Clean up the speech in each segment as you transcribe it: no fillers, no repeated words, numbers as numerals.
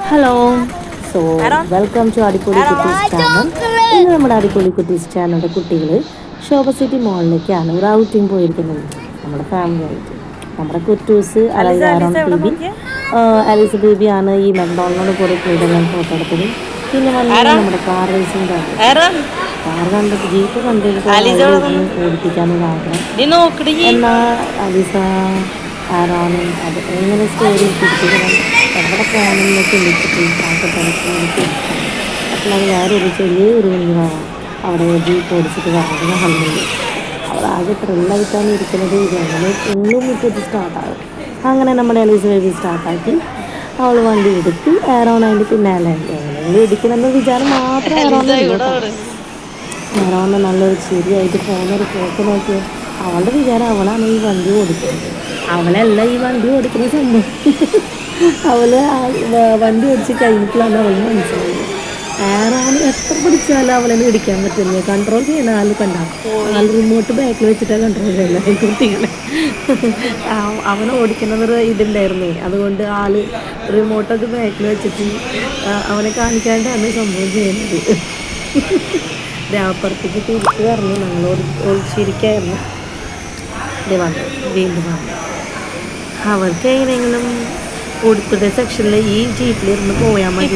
Hello so welcome to അടിപൊളി കുട്ടീസ് channel. ഇന്ന് നമ്മുടെ അടിപൊളി കുട്ടീസ് ചാനലിൻ്റെ കുട്ടികൾ ശോഭ സിറ്റി മോളിലേക്കാണ് ഒരു ഔട്ടിങ് പോയിരിക്കുന്നത് നമ്മുടെ ഫാമിലി ആയിട്ട്. നമ്മുടെ കുറ്റൂസ് അതായത് ആരോൺ ബേബി, അലീസ് ബേബിയാണ് ഈ മെക്ഡോണലിനോട് കൂടി കൂടുതലും ഫോട്ടോ എടുത്തത്. പിന്നെ വന്നത് നമ്മുടെ കാർ റേസിംഗ് കാർ കണ്ടിട്ട് ജീപ്പ് കണ്ടിട്ട് ഓടിപ്പിക്കാനുള്ള ആഗ്രഹം. എന്നാൽ അലീസ ആരോണും അത് എങ്ങനെ സ്റ്റോറി പിടിപ്പിക്കണം എവിടെ പോകണമെന്ന് ചിന്തിച്ചിട്ട് ആകെ ടെൻഷനടിച്ച് അപ്പോൾ അത് വേറൊരു ചെറിയൊരു കുഞ്ഞുവാണ് അവിടെ ജീപ്പ് ഓടിച്ചിട്ട് പറഞ്ഞത് കാണുന്നുണ്ട്. അവളാകെ ത്രില്ലായിട്ടാണ് ഇരിക്കുന്നത്. ഇത് അങ്ങനെ എന്നും മുറ്റത്ത് സ്റ്റാർട്ടാകും. അങ്ങനെ നമ്മുടെ അലീസ് ബേബി സ്റ്റാർട്ടാക്കി അവൾ വണ്ടി എടുത്ത് ആരോൺ അതിൻ്റെ പിന്നാലെ എങ്ങനെയെങ്കിലും ഇടിക്കണമെന്ന് വിചാരം മാത്രം ആരോണ് നല്ലൊരു ചിരിയായിട്ട് പോകുന്നൊരു പോക്ക് നോക്കിയോ. അവളുടെ വിചാരം അവളാണ് ഈ വണ്ടി ഓടിക്കുന്നത്. അവളല്ല ഈ വണ്ടി ഓടിക്കുന്ന സംഭവം. അവള് വണ്ടി ഓടിച്ച് കഴിഞ്ഞിട്ടാണ് അവൾ മനസ്സിലായത്. ആരാണ് എത്ര പിടിച്ചാലും അവളെ ഇടിക്കാൻ പറ്റുന്നത്. കൺട്രോൾ ചെയ്യുന്ന ആൾ കണ്ടാൽ റിമോട്ട് ബാക്കിൽ വെച്ചിട്ടാണ് കൺട്രോൾ ചെയ്യുന്നത് കുട്ടികളെ. അവൻ ഓടിക്കുന്നതൊരു ഇതുണ്ടായിരുന്നേ, അതുകൊണ്ട് ആള് റിമോട്ടൊക്കെ ബാക്കിൽ വെച്ചിട്ട് അവനെ കാണിക്കാണ്ടാണ് സംഭവം ചെയ്യുന്നത്. രാപ്പുറത്തേക്ക് തിരിച്ചു പറഞ്ഞു. ഞങ്ങൾ ഒളിച്ചിരിക്കായിരുന്നു. വീണ്ടും വന്നു. അവർക്ക് എങ്ങനെയെങ്കിലും ഉടുപ്പിൻ്റെ സെക്ഷനിൽ ഈ ജീപ്പിലിരുന്ന് പോയാൽ മതി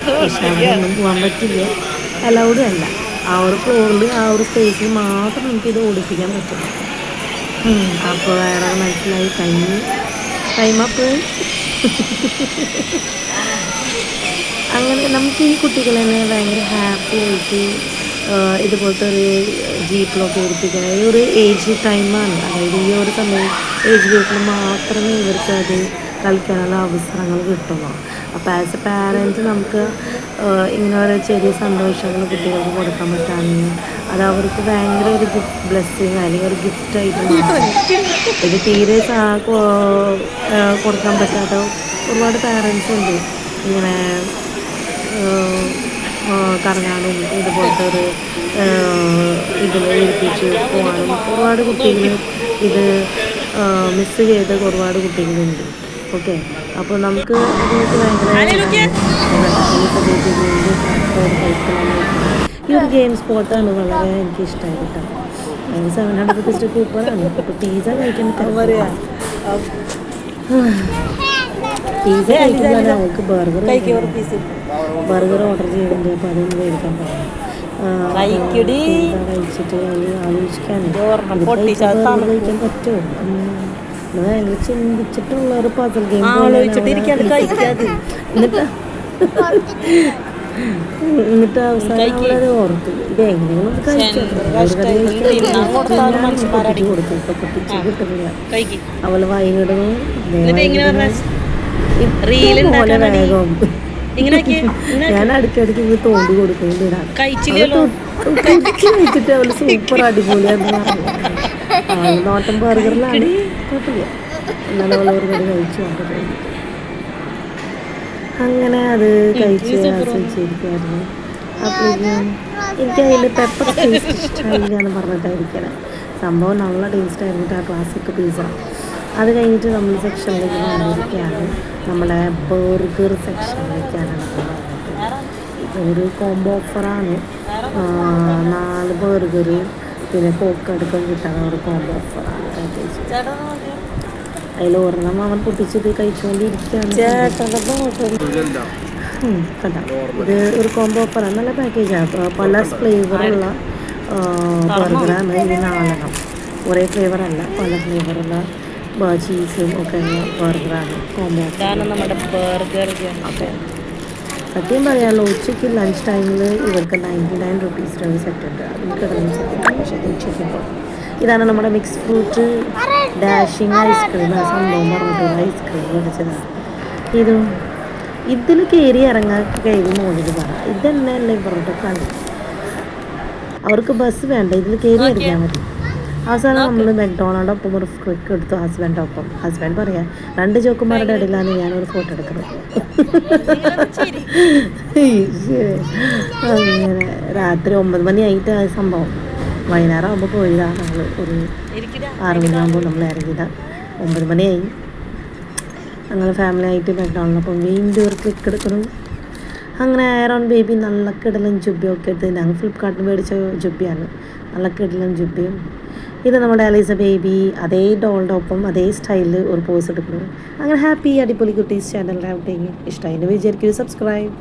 പക്ഷെ അവരൊന്നും പോകാൻ പറ്റില്ല. അലൗഡ് അല്ല. ആ ഒരു ഫ്ലോറിൽ ആ ഒരു സ്പേസിൽ മാത്രം നമുക്കിത് ഓടിപ്പിക്കാൻ പറ്റും. അപ്പോൾ വേറെ മനസ്സിലായി ടൈമപ്പ്. അങ്ങനെ നമുക്ക് ഈ കുട്ടികൾ തന്നെ ഭയങ്കര ഹാപ്പി ആയിട്ട് ഇതുപോലത്തെ ഒരു ജീപ്പിലൊക്കെ ഏൽപ്പിക്കണം. ഈ ഒരു ഏജ് ടൈമാണ്, അതായത് ഈ ഒരു സമയം ഏജ് ഗ്രൂപ്പിൽ മാത്രമേ ഇവർക്ക് അത് കളിക്കാനുള്ള അവസരങ്ങൾ കിട്ടുള്ളൂ. അപ്പോൾ ആസ് എ പാരൻറ്റ് നമുക്ക് ഇങ്ങനെ ഓരോ ചെറിയ സന്തോഷങ്ങൾ കുട്ടികൾക്ക് കൊടുക്കാൻ പറ്റുകയാണെങ്കിൽ അത് അവർക്ക് ഭയങ്കര ഒരു ബ്ലെസ്സിങ് അല്ലെങ്കിൽ ഒരു ഗിഫ്റ്റായിട്ട് മാറും. ഇത് തീരെ കൊടുക്കാൻ പറ്റാത്ത ഒരുപാട് പാരൻസ് ഉണ്ട്. ഇങ്ങനെ കറങ്ങാനും ഇതുപോലത്തെ ഒരു ഇതിൽ ഏൽപ്പിച്ച് പോകാനും ഒരുപാട് കുട്ടികൾ ഇത് മിസ് ചെയ്ത ഒരുപാട് കുട്ടികളുണ്ട്. ഓക്കെ, അപ്പോൾ നമുക്ക് ഭയങ്കര ഈ ഒരു ഗെയിം സ്പോട്ടാണ് വളരെ എനിക്ക് ഇഷ്ടമായി കേട്ടോ. 700 റുപ്പീസ് കൂപ്പണാണ്. അപ്പോൾ പിസ്സ കഴിക്കാൻ പറയാ. പിസ്സ കഴിക്കുമ്പോൾ അവൾക്ക് ബർഗർ ഓർഡർ ചെയ്യുന്നുണ്ട്. അപ്പോൾ അതൊന്ന് മേടിക്കാൻ പറയാം. കഴിച്ചിട്ട് ആലോചിക്കാൻ പറ്റുമോ ഭയങ്കര ചിന്തിച്ചിട്ടുള്ള ഒരു പസൽ ഗെയിം. എന്നിട്ട് അവസാനം അവളത് ഓർത്തു ഇത് എങ്ങനെയൊന്നും കൊടുത്തു. ഇപ്പൊ പൊട്ടിച്ച് കിട്ടുന്നില്ല. അവള് വൈകിടുന്നു പോലെ വേഗം. ഞാൻ അടുക്കടുക്ക് ഇങ്ങനെ തോണ്ടി കൊടുക്കുന്നുണ്ട്. കഴിച്ചിട്ട് അവള് സൂപ്പർ അടിപൊളിയാന്ന് പറഞ്ഞു. നോട്ടം ബർഗറിലാണ് കുഴപ്പമില്ല. എന്നാലും അവൾ ഒരുപാട് കഴിച്ചു കൊണ്ടിരുന്നു. അങ്ങനെ അത് കഴിച്ച് ആസ്വദിച്ചിരിക്കുമായിരുന്നു. അപ്പോഴേക്കും എനിക്കതിൽ പെപ്പർ ടേസ്റ്റ് ഇഷ്ടമായില്ല എന്ന് പറഞ്ഞിട്ടായിരിക്കണം. സംഭവം നല്ല ടേസ്റ്റ് ആയിരുന്നു ആ ക്ലാസിക് പിസ്സ. അത് കഴിഞ്ഞിട്ട് നമ്മൾ സെക്ഷനിലേക്ക് വന്നിരിക്കുകയാണ്. നമ്മുടെ ബർഗർ സെക്ഷനിലേക്കാണ് നമ്മൾ വന്നിട്ടുള്ളത്. ഒരു കോംബോ ഓഫറാണ്. 4 ബർഗർ പിന്നെ കോക്കടുക്കം കിട്ടാൻ ഒരു കോംബോ ഓഫറാണ് പാക്കേജ്. അതിൽ ഒരെണ്ണം അവൻ പൊട്ടിച്ചിട്ട് കഴിച്ചുകൊണ്ടിരിക്കുകയാണ്. ഇത് ഒരു കോംബോ ഓഫറാണ്. നല്ല പാക്കേജാണ്. പല ഫ്ലേവറുള്ള ബർഗറാണ്. ഇത് 4 ഒരേ ഫ്ലേവറല്ല, പല ഫ്ലേവറുള്ള ചീസും ഒക്കെ ഉള്ള ബർഗറാണ് കോംബോ. നമ്മുടെ ബർഗർ ഓക്കെ. സത്യം പറയാമല്ലോ, ഉച്ചയ്ക്ക് ലഞ്ച് ടൈമിൽ ഇവർക്ക് 99 റുപ്പീസിൻ്റെ ഒരു സെറ്റ് ഉണ്ട്. അതിനൊക്കെ ഉച്ചയ്ക്ക് ഇതാണ് നമ്മുടെ മിക്സ് ഫ്രൂട്ട് ഡാഷിങ് ഐസ്ക്രീം. ആ സംഭവം പറഞ്ഞിട്ടുള്ള ഐസ്ക്രീം മേടിച്ചതാണ്. ഇതിൽ കയറി ഇറങ്ങാൻ കഴിയും മോളിൽ പറയാം. ഇതന്നെയല്ലേ പറഞ്ഞിട്ട് കണ്ടു. അവർക്ക് ബസ് വേണ്ട, ഇതിൽ കയറി ഇറങ്ങിയാൽ മതി. അവസാനം നമ്മൾ മെക്ഡോണൾഡ് ഒപ്പം ഒരു ക്വിക്ക് എടുത്തു ഹസ്ബൻഡ് ഒപ്പം. ഹസ്ബൻഡ് പറയാം 2 ജോക്കുമാരുടെ ഇടയിലാണ് ഞാനൊരു ഫോട്ടോ എടുക്കുന്നത്. അങ്ങനെ രാത്രി 9 മണിയായിട്ട് ആ സംഭവം. വൈകുന്നേരം ആകുമ്പോൾ പോയതാണ്. നമ്മൾ ഒരു 6 മണിയാകുമ്പോൾ നമ്മൾ ഇറങ്ങിയതാണ്. 9 മണിയായി. ഞങ്ങൾ ഫാമിലി ആയിട്ട് മെക്ഡോണൽഡൊപ്പം വീണ്ടും ഒരു ക്ലിക്ക് എടുക്കണം. അങ്ങനെ എയറോൺ ബേബി നല്ല കിടലും ജുബിയൊക്കെ എടുത്ത് ഞങ്ങൾ ഫ്ലിപ്കാർട്ടിൽ മേടിച്ച ജുബിയാണ്. നല്ല കിടലും ജുബിയും. ഇത് നമ്മുടെ അലീസ ബേബി അതേ ഡോളിൻ്റെ ഒപ്പം അതേ സ്റ്റൈലിൽ ഒരു പോസ് എടുക്കണം. അങ്ങനെ ഹാപ്പി അടിപൊളി കുട്ടീസ് ചാനലിൻ്റെ ഔട്ടിങ് ഇഷ്ടമായി വിചാരിക്കും. സബ്സ്ക്രൈബ്.